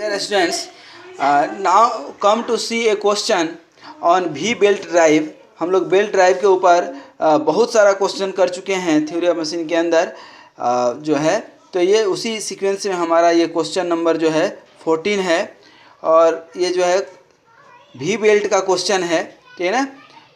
Dear students, now come to see a question on V belt drive। हम लोग belt drive के ऊपर बहुत सारा क्वेश्चन कर चुके हैं थ्योरी ऑफ मशीन के अंदर जो है। तो ये उसी सीक्वेंस में हमारा ये क्वेश्चन नंबर जो है 14 है और ये जो है V बेल्ट का क्वेश्चन है, ठीक है ना।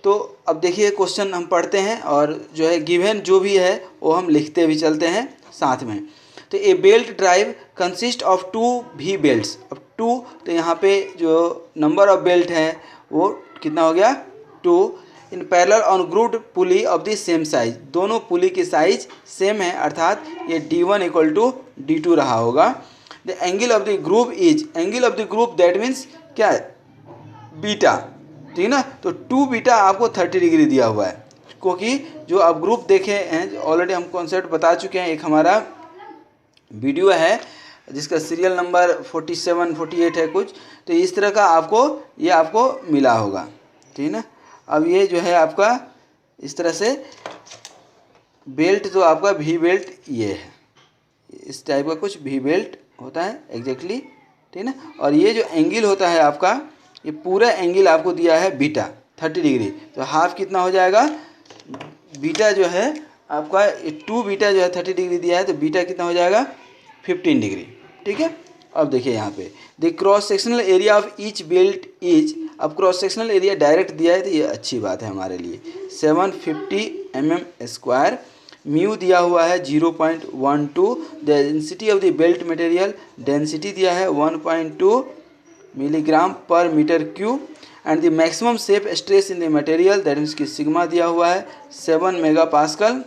तो अब देखिए क्वेश्चन हम पढ़ते हैं और जो है गिवन जो भी है वो हम लिखते भी चलते हैं साथ में। तो a belt drive consist of 2 V belts. अब 2 तो यहाँ पे जो नंबर ऑफ बेल्ट है वो कितना हो गया 2 in parallel on grooved pulley of the same size. दोनों पुली की साइज सेम है अर्थात ये D1 इक्वल टू D2 रहा होगा। The angle of the group is, angle of the group that means क्या है बीटा, ठीक है ना। तो 2 बीटा आपको 30 डिग्री दिया हुआ है, क्योंकि जो आप ग्रुप देखे हैं ऑलरेडी हम कॉन्सेप्ट बता चुके हैं। एक हमारा वीडियो है जिसका सीरियल नंबर 47 48 है कुछ, तो इस तरह का आपको मिला होगा, ठीक है ना। अब ये जो है आपका इस तरह से बेल्ट जो आपका V बेल्ट ये है, इस टाइप का कुछ V बेल्ट होता है एग्जैक्टली, ठीक है ना। और ये जो एंगल होता है आपका, ये पूरा एंगल आपको दिया है बीटा 30 डिग्री। तो हाफ कितना हो जाएगा बीटा जो है आपका 2 बीटा जो है 30 डिग्री दिया है, तो बीटा कितना हो जाएगा 15 डिग्री, ठीक है। अब देखिए यहाँ पे the cross sectional area of each belt is, अब क्रॉस सेक्शनल एरिया डायरेक्ट दिया है तो ये अच्छी बात है हमारे लिए। 750 mm स्क्वायर, म्यू दिया हुआ है 0.12, density of the belt material, density दिया है 1.2 milligram per metre cube and the maximum safe stress in the material that means की सिग्मा दिया हुआ है 7 mega pascal.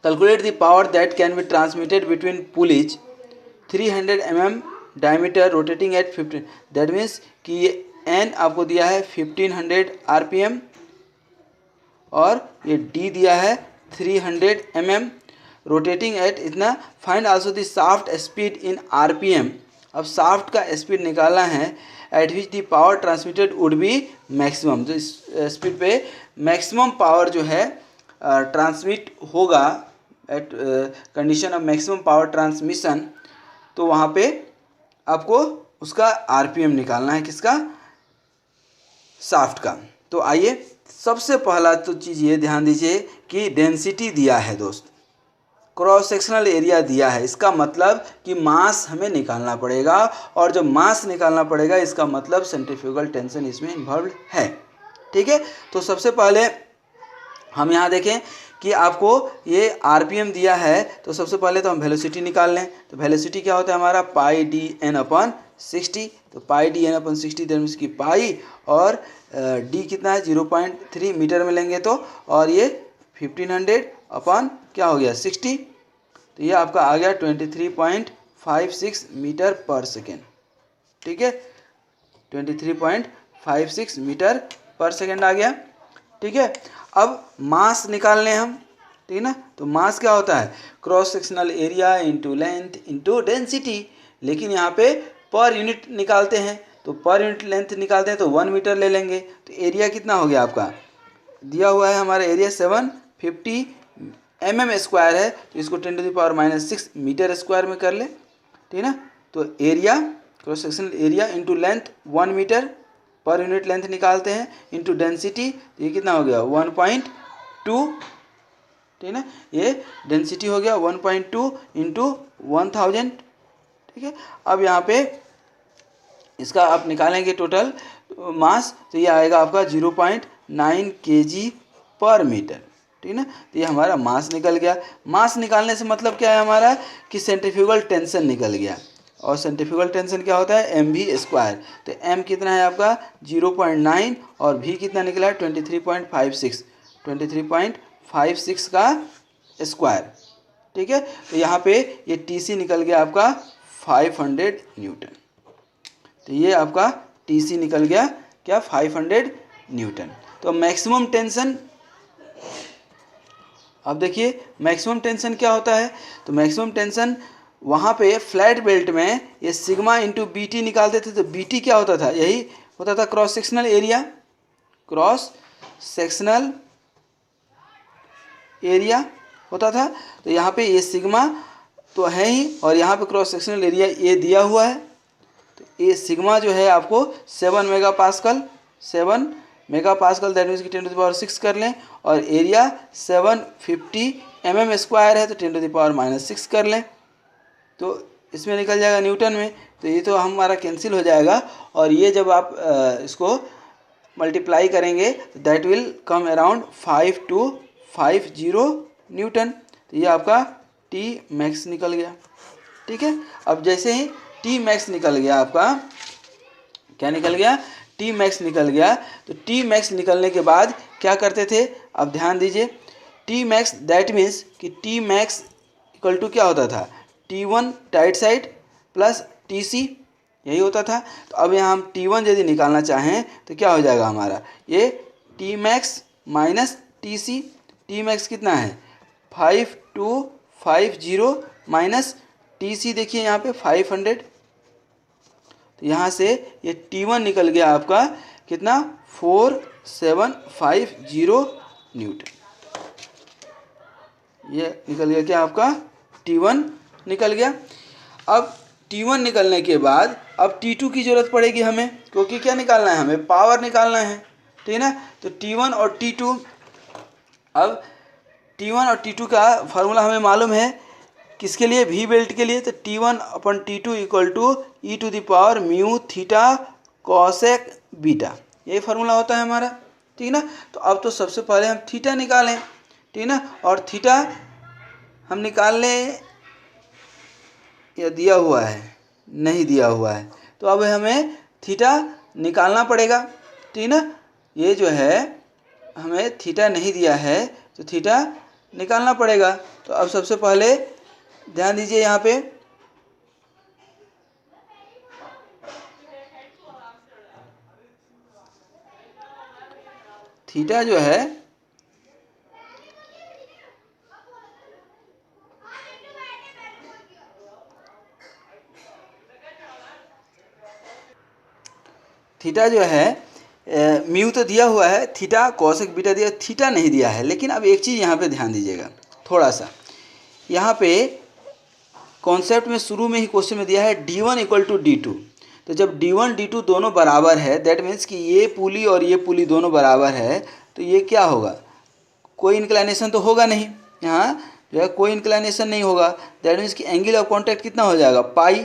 Calculate the power that can be transmitted between pulleys 300 mm diameter rotating at 15, that means कि ये n आपको दिया है 1500 RPM और ये d दिया है 300 mm रोटेटिंग एट इतना। Find also the shaft speed in RPM। अब शाफ्ट का स्पीड निकालना है eight which the power transmitted would be maximum. जो इस स्पीड पे मैक्सिमम पावर जो है ट्रांसमिट होगा at condition of maximum power transmission, तो वहाँ पे आपको उसका RPM निकालना है, किसका शाफ्ट का। तो आइए सबसे पहला तो चीज़ ये ध्यान दीजिए कि डेंसिटी दिया है दोस्त, क्रॉस सेक्शनल एरिया दिया है, इसका मतलब कि मास हमें निकालना पड़ेगा और जब मास निकालना पड़ेगा इसका मतलब सेंट्रीफ्यूगल टेंशन इसमें इन्वॉल्व है, ठीक है। तो सबसे पहले हम यहाँ देखें कि आपको ये RPM दिया है, तो सबसे पहले तो हम वेलोसिटी निकाल लें। तो वेलोसिटी क्या होता है हमारा पाई d/n/60। तो पाई d/n/60 दैट मीन्स की पाई और d कितना है 0.3 मीटर में लेंगे तो, और ये 1500 अपन क्या हो गया 60, तो ये आपका आ गया 23.56 मीटर पर सेकेंड, ठीक है। 23.56 मीटर पर सेकेंड आ गया, ठीक है। अब मास निकाल लें हम, ठीक है ना। तो मास क्या होता है cross sectional area into length into density, लेकिन यहाँ पे पर यूनिट निकालते हैं, तो पर यूनिट लेंथ निकालते हैं तो 1 मीटर ले लेंगे। तो एरिया कितना हो गया आपका दिया हुआ है हमारा एरिया 750 mm स्क्वायर है, तो इसको 10⁻⁻6 मीटर स्क्वायर में कर ले, ठीक है ना। तो area cross sectional area into length 1 metre, per unit length निकालते हैं इंटू डेंसिटी, तो ये कितना हो गया 1.2, ठीक है ना। ये डेंसिटी हो गया 1.2 इंटू 1000, ठीक है। अब यहाँ पे इसका आप निकालेंगे टोटल मास, तो ये आएगा आपका 0.9 kg पर मीटर, ठीक है ना। तो ये हमारा मास निकल गया। मास निकालने से मतलब क्या है हमारा कि सेंट्रीफ्यूगल टेंशन निकल गया, और सेंट्रीफ्यूगल टेंशन क्या होता है mv स्क्वायर। तो m कितना है आपका 0.9 और v कितना निकला है 23.56 का स्क्वायर, ठीक है। तो यहाँ पे ये TC निकल गया आपका 500 न्यूटन। तो ये आपका TC निकल गया क्या 500 न्यूटन। तो मैक्सिमम टेंशन, अब देखिए मैक्सिमम टेंशन क्या होता है। तो मैक्सिमम टेंशन वहाँ पे फ्लैट बेल्ट में ये सिग्मा इंटू BT निकालते थे, तो BT क्या होता था यही होता था cross sectional area, cross sectional area होता था। तो यहाँ पे ये सिग्मा तो है ही, और यहाँ पे क्रॉस सेक्शनल एरिया ये दिया हुआ है, ये सिग्मा जो है आपको 7 मेगापास्कल, 7 मेगापास्कल दैट मीन्स कि 10⁻6 कर लें, और एरिया 750 mm² है तो 10⁻⁻6 कर लें, तो इसमें निकल जाएगा न्यूटन में। तो ये तो हमारा कैंसिल हो जाएगा, और ये जब आप इसको मल्टीप्लाई करेंगे तो that will come around 5250 Newton. तो ये आपका टी मैक्स निकल गया। ठीक है, अब जैसे ही टी मैक्स निकल गया, आपका क्या निकल गया, टी मैक्स निकल गया। तो टी मैक्स निकलने के बाद क्या करते थे, अब ध्यान दीजिए, टी मैक्स दैट मीन्स कि टी मैक्स इक्वल टू क्या होता था, T1 tight side plus TC, यही होता था। तो अब यहाँ हम T1 यदि निकालना चाहें तो क्या हो जाएगा हमारा, ये T max minus TC। T max कितना है 5250 माइनस TC, देखिए यहाँ पे 500, तो यहाँ से ये T1 निकल गया आपका कितना 4750 न्यूटन। ये निकल गया क्या आपका T1 निकल गया। अब T1 निकलने के बाद अब T2 की ज़रूरत पड़ेगी हमें, क्योंकि क्या निकालना है, हमें पावर निकालना है, ठीक है ना। तो T1 और T2, अब T1 और T2 का फार्मूला हमें मालूम है, किसके लिए, V बेल्ट के लिए। तो T1/T2 equal to e⁻μ theta cosec beta, यही फार्मूला होता है हमारा, ठीक है ना। तो अब तो सबसे पहले हम थीटा निकालें, ठीक है ना, और थीटा हम निकाल लें, या दिया हुआ है, नहीं दिया हुआ है, तो अब हमें थीटा निकालना पड़ेगा, ठीक है ना। ये जो है हमें थीटा नहीं दिया है, तो थीटा निकालना पड़ेगा। तो अब सबसे पहले ध्यान दीजिए, यहाँ पे थीटा जो है थीटा जो है म्यू तो दिया हुआ है, थीटा कॉसेक बीटा दिया, थीटा नहीं दिया है। लेकिन अब एक चीज़ यहाँ पे ध्यान दीजिएगा थोड़ा सा, यहाँ पे कॉन्सेप्ट में शुरू में ही क्वेश्चन में दिया है D1 इक्वल टू D2। तो जब D1 D2 दोनों बराबर है, दैट मीन्स कि ये पुली और ये पुली दोनों बराबर है, तो ये क्या होगा, कोई इंक्लाइनेशन तो होगा नहीं, यहाँ जो है कोई इंक्लाइनेशन नहीं होगा, दैट मीन्स कि एंगल ऑफ कॉन्टैक्ट कितना हो जाएगा, पाई,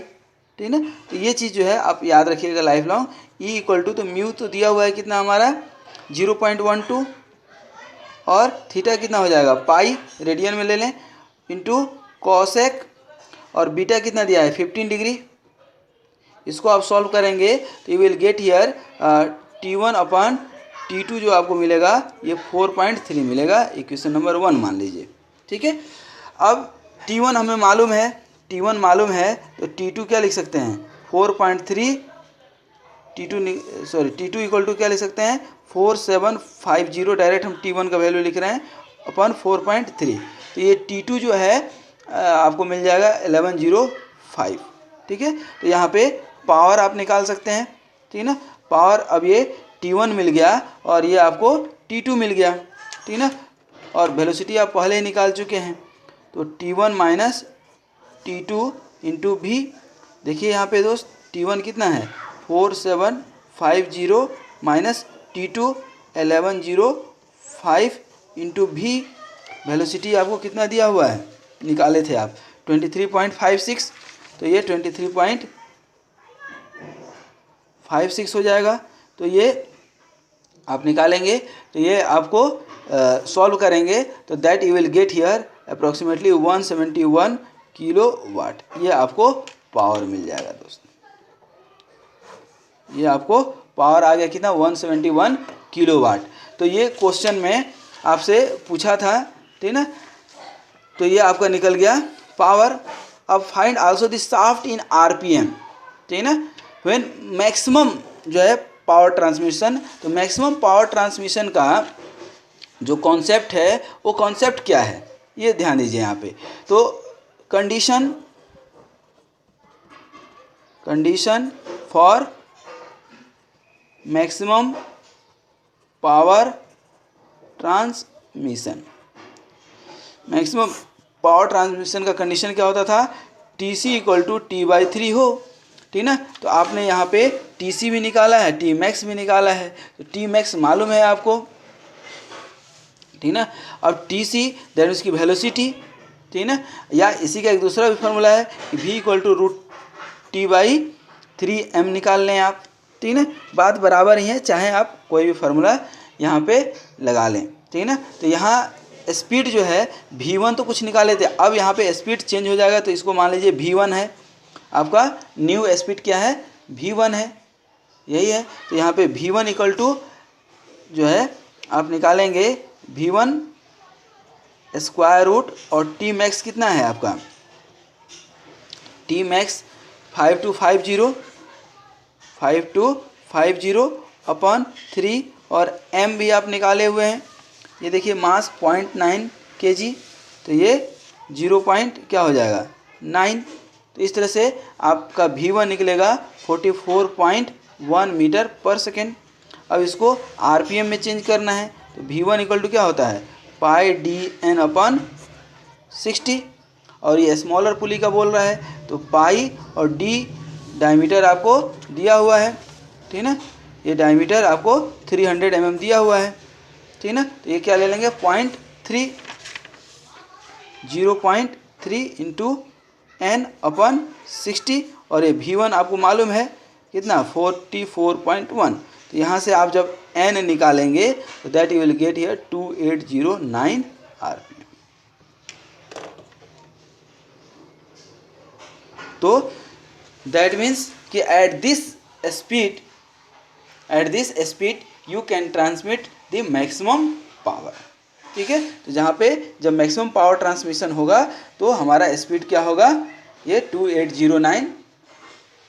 ठीक है ना। तो ये चीज़ जो है आप याद रखिएगा life long. E equal to, तो म्यू तो दिया हुआ है कितना हमारा 0.12, और थीटा कितना हो जाएगा पाई, रेडियन में ले लें, इंटू कॉसेक, और बीटा कितना दिया है 15 डिग्री। इसको आप सॉल्व करेंगे तो you will get here T1/T2 जो आपको मिलेगा ये 4.3 मिलेगा, इक्वेशन नंबर 1 मान लीजिए, ठीक है। अब T1 हमें मालूम है, T1 मालूम है, तो T2 क्या लिख सकते हैं 4.3, T2 इक्वल टू क्या लिख सकते हैं 4750, डायरेक्ट हम T1 का वैल्यू लिख रहे हैं अपन 4.3। तो ये T2 जो है आपको मिल जाएगा 1105, ठीक है। तो यहाँ पे पावर आप निकाल सकते हैं, ठीक है ना, पावर। अब ये T1 मिल गया और ये आपको T2 मिल गया, ठीक है ना, और वेलोसिटी आप पहले ही निकाल चुके हैं। तो T1 माइनस T2 इंटू भी, देखिए यहाँ पे दोस्त T1 कितना है 4750 माइनस T2 1105 इंटू भी, वेलोसिटी आपको कितना दिया हुआ है, निकाले थे आप 23.56, तो ये 23.56 हो जाएगा। तो ये आप निकालेंगे, तो ये आपको सॉल्व करेंगे तो that you will get here approximately 171 kilowatt, ये आपको पावर मिल जाएगा दोस्त। ये आपको पावर आ गया कितना 171 किलोवाट। तो ये क्वेश्चन में आपसे पूछा था, ठीक ना, तो ये आपका निकल गया पावर। अब find also the shaft in RPM, ठीक है ना, व्हेन मैक्सिमम जो है पावर ट्रांसमिशन। तो मैक्सिमम पावर ट्रांसमिशन का जो कॉन्सेप्ट है वो कॉन्सेप्ट क्या है, ये ध्यान दीजिए यहाँ पे। तो condition for maximum power transmission, maximum power transmission का कंडीशन क्या होता था, TC इक्वल टू T/3 हो, ठीक ना। तो आपने यहाँ पे TC भी निकाला है, Tmax भी निकाला है, तो Tmax मालूम है आपको, ठीक ना। अब TC दैट उसकी वेलोसिटी, ठीक ना, या इसी का एक दूसरा भी फार्मूला है कि V = √T/3m निकाल लें आप, ठीक ना। बात बराबर ही है, चाहे आप कोई भी फार्मूला यहाँ पे लगा लें, ठीक ना। तो यहाँ स्पीड जो है V1 तो कुछ निकाले थे, अब यहाँ पे स्पीड चेंज हो जाएगा, तो इसको मान लीजिए V1 है आपका, न्यू स्पीड क्या है, V1 है, यही है। तो यहाँ पे V1 = जो है आप निकालेंगे V1 स्क्वायर रूट, और Tmax कितना है आपका, Tmax 5250/3, और m भी आप निकाले हुए हैं, ये देखिए मास 0.9 kg, तो ये 0 क्या हो जाएगा 9। तो इस तरह से आपका V1 निकलेगा 44.1 मीटर पर सेकेंड। अब इसको RPM में चेंज करना है, तो V1 = क्या होता है πdn/60, और ये स्मॉलर पुली का बोल रहा है, तो पाई और d डायमीटर आपको दिया हुआ है, ठीक ना, ये डायमीटर आपको 300 mm दिया हुआ है, ठीक ना। तो ये क्या ले लेंगे 0.3 × n/60, और ये V1 आपको मालूम है कितना 44.1। तो यहाँ से आप जब n निकालेंगे तो that you will get here 2809 RPM। तो दैट मीन्स कि at this speed you can transmit the maximum power, ठीक है। तो जहाँ पे जब मैक्सिमम पावर ट्रांसमिशन होगा तो हमारा स्पीड क्या होगा, ये 2809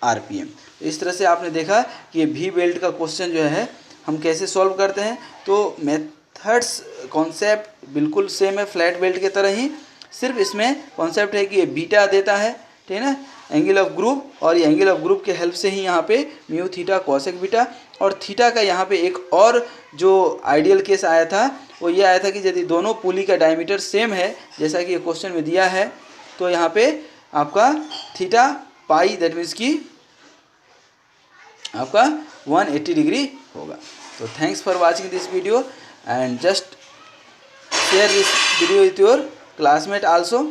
RPM। तो इस तरह से आपने देखा कि ये V बेल्ट का क्वेश्चन जो है हम कैसे सॉल्व करते हैं। तो मेथड्स कॉन्सेप्ट बिल्कुल सेम है फ्लैट बेल्ट के तरह ही, सिर्फ इसमें कॉन्सेप्ट है कि ये बीटा देता है, ठीक है ना, एंगल ऑफ ग्रुप, और ये एंगल ऑफ ग्रुप के हेल्प से ही यहाँ पे म्यू थीटा कोसेक बीटा, और थीटा का यहाँ पे एक और जो आइडियल केस आया था वो ये आया था कि यदि दोनों पुली का डायमीटर सेम है, जैसा कि ये क्वेश्चन में दिया है, तो यहाँ पे आपका थीटा पाई दैट मीन्स कि आपका 180 डिग्री होगा। तो thanks for watching this video, and just share this video with your classmate also.